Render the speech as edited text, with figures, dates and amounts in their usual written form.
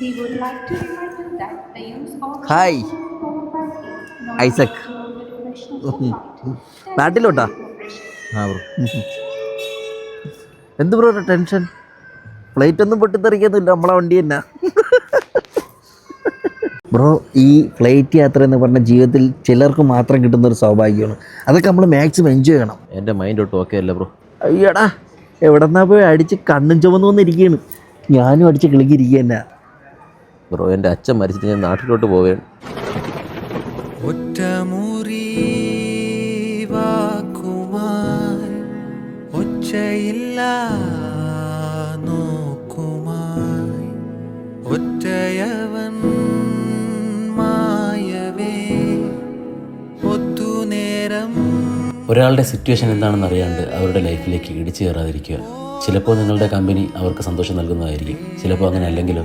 We would like to remind you that the use of hi phone banking not Isaac. during the duration of flight. Thank you for നാട്ടിലോട്ടാ? your cooperation. ആ bro. എന്ത് bro tension? Flight ഒന്നും പൊട്ടിത്തെറിക്കുന്നില്ല, നമ്മളെ വണ്ടി തന്നെ. Bro, ഈ flight യാത്ര എന്ന് പറഞ്ഞ ജീവിതത്തിൽ ചിലർക്ക് മാത്രം കിട്ടുന്ന ഒരു സൗഭാഗ്യമാണ്. അതൊക്കെ നമ്മൾ മാക്സിമം എൻജോയ് ചെയ്യണം. എൻ്റെ മൈൻഡ് ഒട്ടും ഓക്കെ അല്ല ബ്രോ. അയ്യടാ, എവിടെന്നാ പോയി അടിച്ച് കണ്ണും ചുമന്നു വന്നിരിക്കുകയാണ്. ഞാനും അടിച്ച് കിളിക്കിരിക്കുക തന്നെ. ബ്രോ, എൻ്റെ അച്ഛൻ മരിച്ചിട്ട് ഞാൻ നാട്ടിലോട്ട് പോവുകയാണ്. ഒറ്റമുറി വാക്കുമായി ഒച്ചയില്ല നോക്കുമായി ഒറ്റയവൻ മായവേ ഒത്തുനേരം. ഒരാളുടെ സിറ്റുവേഷൻ എന്താണെന്ന് അറിയാണ്ട് അവരുടെ ലൈഫിലേക്ക് ഇടിച്ചു കയറാതിരിക്കുക. ചിലപ്പോൾ നിങ്ങളുടെ കമ്പനി അവർക്ക് സന്തോഷം നൽകുന്നതായിരിക്കും, ചിലപ്പോൾ അങ്ങനെ അല്ലെങ്കിലോ.